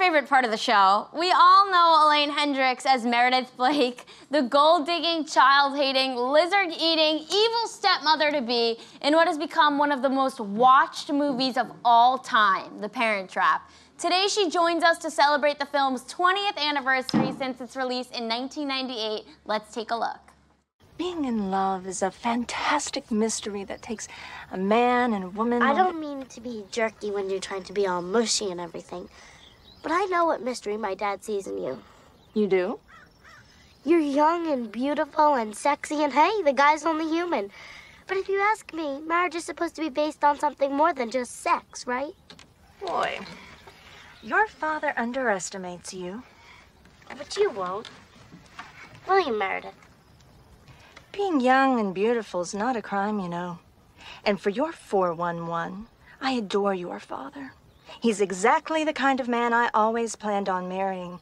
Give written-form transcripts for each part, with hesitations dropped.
favorite part of the show. We all know Elaine Hendrix as Meredith Blake, the gold-digging, child-hating, lizard-eating, evil stepmother-to-be in what has become one of the most watched movies of all time, The Parent Trap. Today, she joins us to celebrate the film's 20th anniversary since its release in 1998. Let's take a look. Being in love is a fantastic mystery that takes a man and a woman. I don't mean to be jerky when you're trying to be all mushy and everything, but I know what mystery my dad sees in you. You do? You're young and beautiful and sexy, and hey, the guy's only human. But if you ask me, marriage is supposed to be based on something more than just sex, right? Boy, your father underestimates you. But you won't. Will you, Meredith? Being young and beautiful is not a crime, you know. And for your 411, I adore your father. He's exactly the kind of man I always planned on marrying.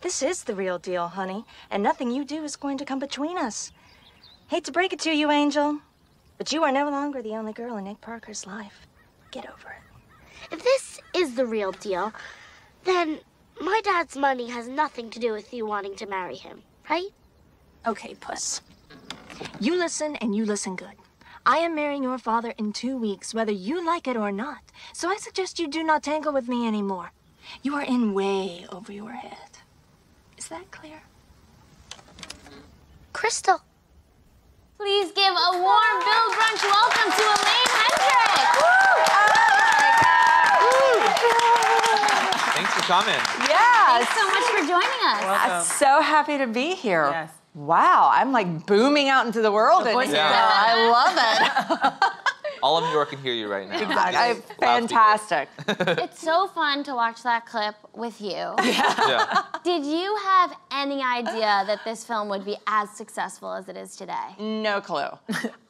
This is the real deal, honey, and nothing you do is going to come between us. Hate to break it to you, Angel, but you are no longer the only girl in Nick Parker's life. Get over it. If this is the real deal, then my dad's money has nothing to do with you wanting to marry him, right? Okay, Puss. You listen, and you listen good. I am marrying your father in 2 weeks, whether you like it or not. So I suggest you do not tangle with me anymore. You are in way over your head. Is that clear? Crystal. Please give a warm Bill Brunch welcome to Elaine Hendrix. Thanks for coming. Yeah. Thanks so much for joining us. I'm so happy to be here. Yes. Wow, I'm like booming out into the world. And I love it. All of New York can hear you right now. Exactly. Fantastic. It's so fun to watch that clip with you. Yeah. Did you have any idea that this film would be as successful as it is today? No clue.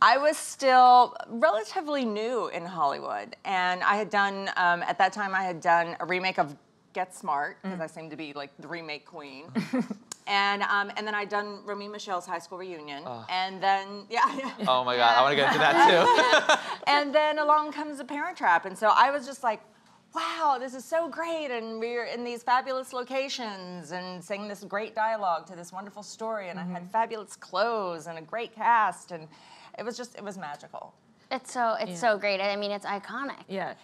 I was still relatively new in Hollywood, and I had done, at that time, I had done a remake of Get Smart, because I seem to be like the remake queen. And then I'd done Romy Michelle's high school reunion, and then Oh my God, I want to get into that too. and then along comes The Parent Trap, and so I was just like, wow, this is so great, and we're in these fabulous locations and saying this great dialogue to this wonderful story, and I had fabulous clothes and a great cast, and it was magical. It's so great. I mean, it's iconic. Yeah.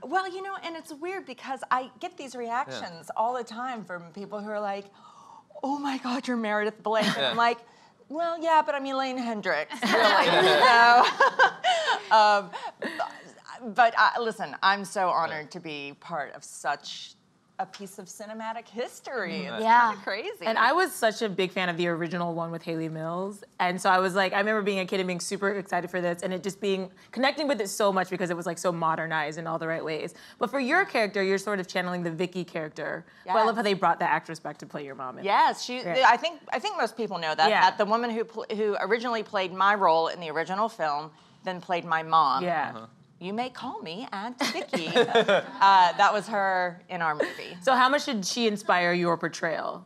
Well, you know, and it's weird because I get these reactions all the time from people who are like, oh my God, you're Meredith Blake. And I'm like, well, yeah, but I'm Elaine Hendrix, really. But listen, I'm so honored to be part of such a piece of cinematic history. It's kind of crazy. And I was such a big fan of the original one with Haley Mills. And so I was like, I remember being a kid and being super excited for this and it just connecting with it so much because it was like so modernized in all the right ways. But for your character, you're sort of channeling the Vicky character. Yes. But I love how they brought the actress back to play your mom. Yes, I think most people know that. Yeah. That the woman who originally played my role in the original film then played my mom. Yeah. You may call me Aunt Vicky. That was her in our movie. So how much did she inspire your portrayal?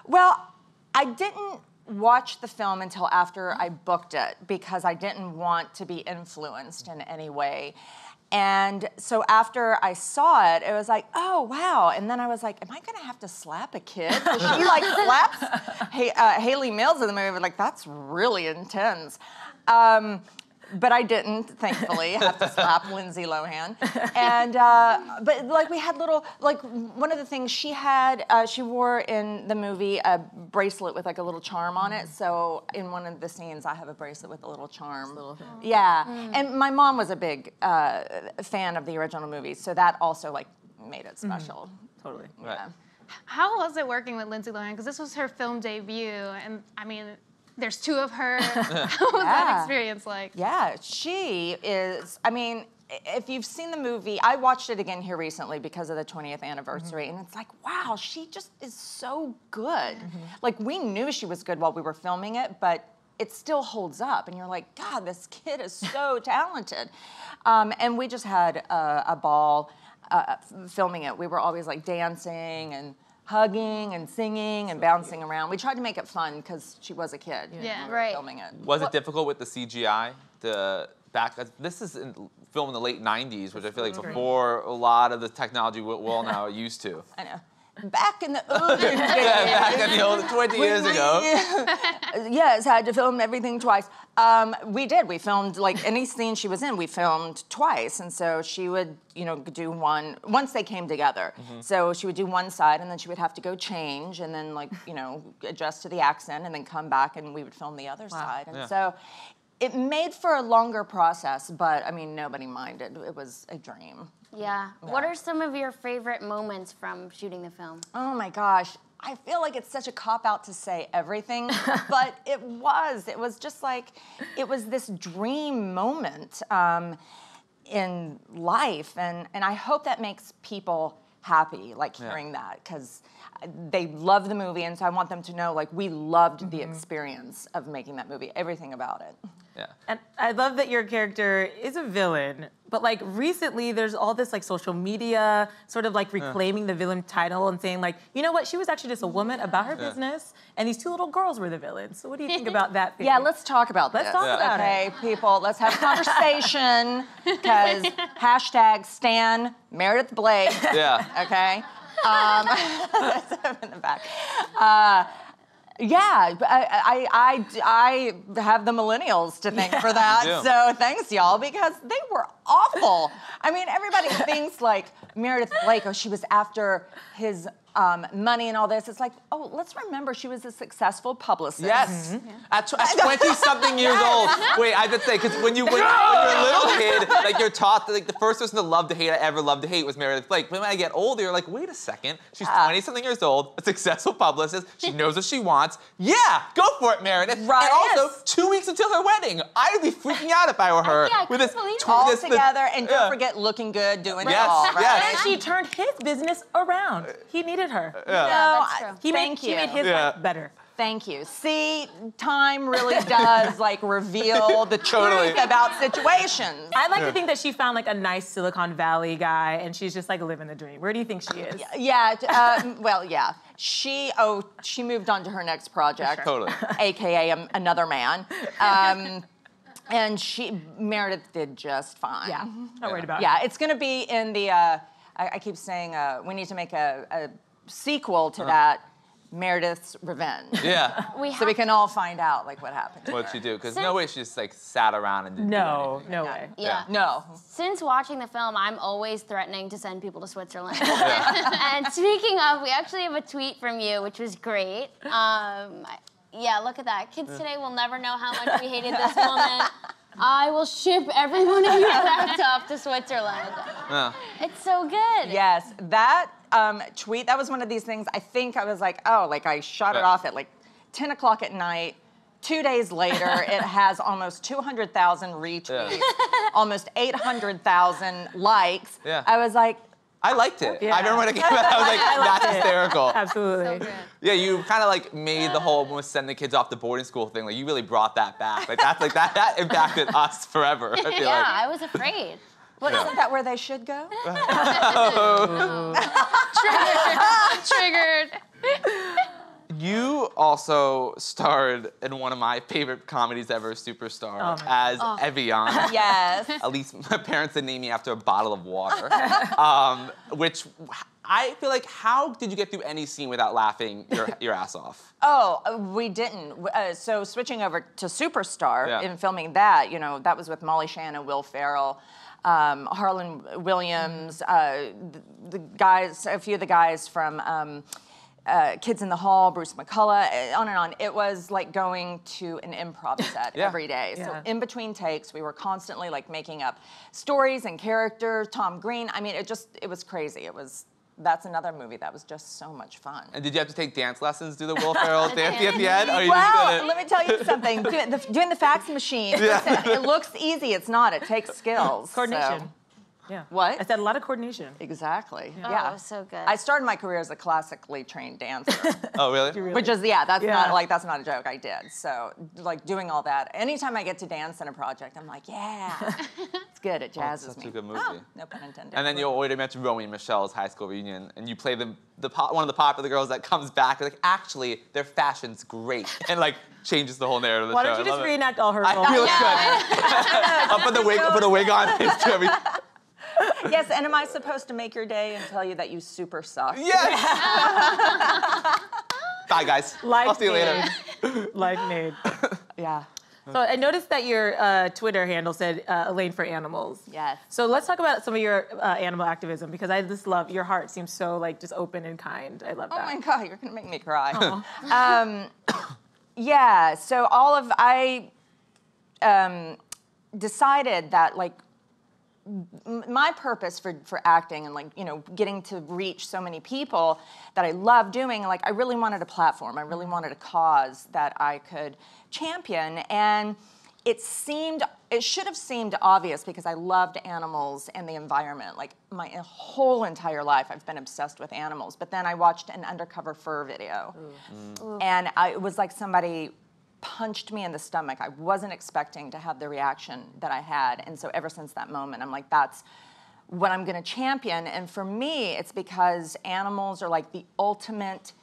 Well, I didn't watch the film until after I booked it because I didn't want to be influenced in any way. And so after I saw it, it was like, oh, wow. And then I was like, am I gonna have to slap a kid? Because she like slaps Haley Mills in the movie, like that's really intense. But I didn't, thankfully, have to slap Lindsay Lohan. And, but like we had little, like one of the things she had, she wore in the movie a bracelet with like a little charm on it. So in one of the scenes, I have a bracelet with a little charm. Yeah, and my mom was a big fan of the original movie. So that also like made it special. Totally. Yeah. Right. How was it working with Lindsay Lohan? Because this was her film debut, and I mean, there's two of her. What was that experience like? Yeah, she is, I mean, if you've seen the movie, I watched it again here recently because of the 20th anniversary, and it's like, wow, she just is so good. Like, we knew she was good while we were filming it, but it still holds up, and you're like, God, this kid is so talented. And we just had a ball filming it. We were always like dancing and hugging and singing and bouncing around. We tried to make it fun because she was a kid. Yeah, when we were filming it. Was it difficult with the CGI? This is filmed in the late 90s, which I feel like before a lot of the technology we're all now used to. I know. back in the old days. Yeah, back in the old 20 years ago. Yes, had to film everything twice. We did. We filmed like any scene she was in. We filmed twice, and so she would, do one once they came together. So she would do one side, and then she would have to go change, and then adjust to the accent, and then come back, and we would film the other side. And so it made for a longer process, but I mean, nobody minded. It was a dream. Yeah. What are some of your favorite moments from shooting the film? Oh my gosh. I feel like it's such a cop-out to say everything, but it was. It was just like, it was this dream moment in life, and I hope that makes people happy, hearing that, because they love the movie, and so I want them to know, we loved the experience of making that movie, everything about it. Yeah. And I love that your character is a villain, but recently there's all this social media sort of reclaiming the villain title and saying you know what, she was actually just a woman about her business, and these two little girls were the villains. So what do you think about that? Yeah, let's talk about this. Let's talk about it. Okay, people, let's have a conversation, because #Stan Meredith Blake. Yeah. Okay. That's in the back. Yeah, I have the millennials to thank for that. So thanks, y'all, because they were awful. I mean, everybody thinks Meredith Blake, she was after his money and all this. It's let's remember she was a successful publicist. Yes. At 20-something years old. Wait, I have to say, because when you're a little kid, you're taught that the first person to love to hate I ever loved to hate was Meredith Blake. But when I get older, you're wait a second. She's 20-something years old, a successful publicist. She knows what she wants. Yeah, go for it, Meredith. Right. And also, 2 weeks until her wedding. I'd be freaking out if I were her. Yeah, with this all together, and don't forget looking good, doing it all. Right? Yes. And she turned his business around. He needed her. Yeah, that's true. He made his life better. Thank you. See, time really does reveal the truth about situations. I like to think that she found a nice Silicon Valley guy, and she's just living the dream. Where do you think she is? Yeah. Well, yeah. She moved on to her next project. Totally. AKA another man. And Meredith did just fine. Yeah. Not worried about it. Yeah, it's going to be in the. I keep saying we need to make a sequel to that. Meredith's Revenge. Yeah. So we can all find out what happened. What'd she do? Because no way she just sat around and didn't do anything. No way. Yeah. No. Since watching the film, I'm always threatening to send people to Switzerland. And speaking of, we actually have a tweet from you, which was great. Yeah, look at that. Kids today will never know how much we hated this woman. I will ship every one of you back off to Switzerland. It's so good. Yes, that tweet, that was one of these things, I think I was I shot it off at 10 o'clock at night. 2 days later, it has almost 200,000 retweets, almost 800,000 likes. Yeah. I was I liked it. Yeah. I remember when it came out, I was that's hysterical. Absolutely. So good. Yeah, you kind of made the whole almost send the kids off to boarding school thing. You really brought that back. That impacted us forever. I feel Yeah, I was afraid. But isn't that where they should go? Triggered. You also starred in one of my favorite comedies ever, Superstar, as Evian. Yes. At least my parents had named me after a bottle of water. Which I feel how did you get through any scene without laughing your ass off? Oh, we didn't. So switching over to Superstar and filming that, that was with Molly Shannon, Will Ferrell, Harlan Williams, the guys, a few of the guys from Kids in the Hall, Bruce McCullough, on and on. It was going to an improv set every day. Yeah. So in between takes, we were constantly making up stories and characters. Tom Green, I mean, it was crazy. That's another movie that was just so much fun. And did you have to take dance lessons, do the Will Ferrell dance at the end? Or you Well, let me tell you something. Doing the fax machine, listen, it looks easy. It's not. It takes skills. Coordination. So. Yeah. What? I said a lot of coordination. Exactly. Oh, Yeah. it was so good. I started my career as a classically trained dancer. Oh, really? Which is, that's not that's not a joke. I did. So doing all that. Anytime I get to dance in a project, I'm it's good. It jazzes such me. a good movie. Oh, no pun intended. And then you already mentioned Romy and Michelle's high school reunion, and you play one of the popular girls that comes back. Actually, their fashion's great, and changes the whole narrative of the Why show. don't you just reenact all her I roles? feel good. I'll put the wig on. Yes, and am I supposed to make your day and tell you that you super suck? Yes! Bye, guys. I'll see you later. Life made. Yeah. So I noticed that your Twitter handle said Elaine for Animals. Yes. So let's talk about some of your animal activism, because I just love, your heart seems so like just open and kind. I love that. Oh my God, you're gonna make me cry. Yeah, so I decided that like my purpose for acting and like, you know, getting to reach so many people that I love doing, like I really wanted a platform. I really wanted a cause that I could champion. And it should have seemed obvious because I loved animals and the environment. Like my whole entire life, I've been obsessed with animals. But then I watched an undercover fur video. And it was like somebody punched me in the stomach. I wasn't expecting to have the reaction that I had. And so ever since that moment, I'm like, that's what I'm gonna champion. And for me, it's because animals are like the ultimate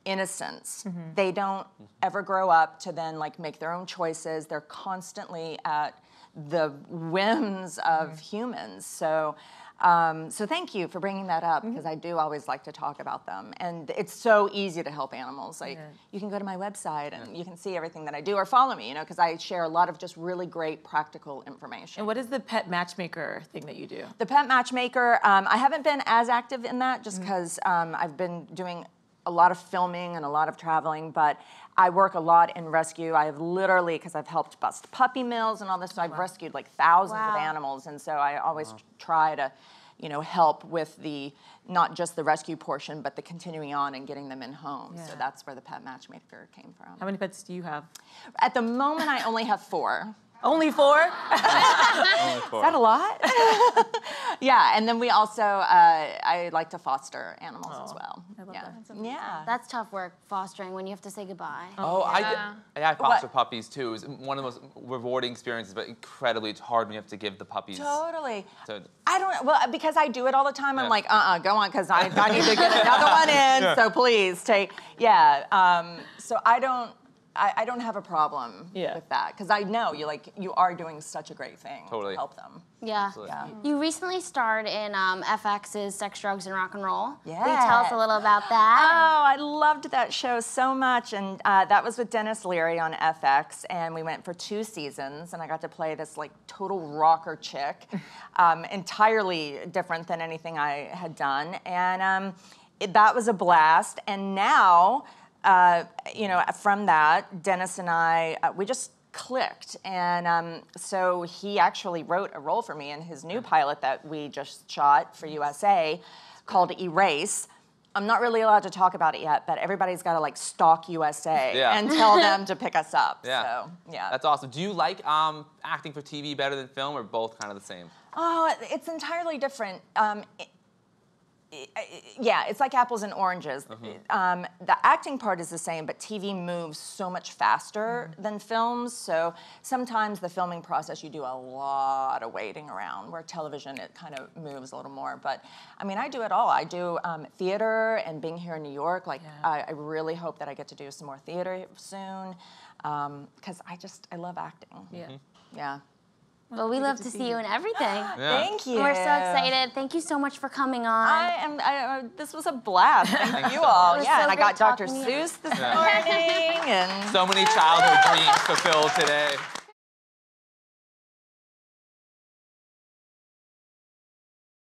innocence. They don't ever grow up to then like make their own choices. They're constantly at the whims of humans. So thank you for bringing that up, because I do always like to talk about them. And it's so easy to help animals. Like you can go to my website and you can see everything that I do, or follow me, you know, because I share a lot of just really great practical information. And what is the pet matchmaker thing that you do? The pet matchmaker, I haven't been as active in that just because I've been doing a lot of filming and a lot of traveling, but I work a lot in rescue. I have literally, because I've helped bust puppy mills and all this, so I've rescued like thousands of animals, and so I always try to, you know, help with the, not just the rescue portion, but the continuing on and getting them in homes. So that's where the pet matchmaker came from. How many pets do you have? At the moment, I only have 4. Only 4? Only 4. Is that a lot? Yeah, and then we also, I like to foster animals as well. I love that. that. Yeah. That's tough work, fostering, when you have to say goodbye. Oh, I foster puppies too. It was one of the most rewarding experiences, but incredibly hard when you have to give the puppies. Totally. So, I don't, well, because I do it all the time, I'm like, go on, because I need to get another one in, so please take, so I don't have a problem with that, because I know you are doing such a great thing to help them. Yeah. Yeah. You recently starred in FX's Sex, Drugs, and Rock and Roll. Yeah. Will you tell us a little about that? Oh, I loved that show so much, and that was with Dennis Leary on FX, and we went for 2 seasons, and I got to play this like total rocker chick, entirely different than anything I had done, and that was a blast. And now, you know, from that, Dennis and I, we just clicked. And so he actually wrote a role for me in his new pilot that we just shot for USA called Erase. I'm not really allowed to talk about it yet, but everybody's got to like stalk USA and tell them to pick us up. So, yeah. That's awesome. Do you like acting for TV better than film, or both kind of the same? Oh, it's entirely different. Yeah, it's like apples and oranges. The acting part is the same, but TV moves so much faster than films. So sometimes the filming process, you do a lot of waiting around, where television, it kind of moves a little more. But I mean, I do it all. I do theater, and being here in New York, like I really hope that I get to do some more theater soon, because I love acting. Yeah. Well, we love to see you in everything. Thank you. We're so excited. Thank you so much for coming on. This was a blast. Thank you all. It was Yeah, so and I great got Dr. talking to you. Seuss this morning. And So many childhood dreams fulfilled today.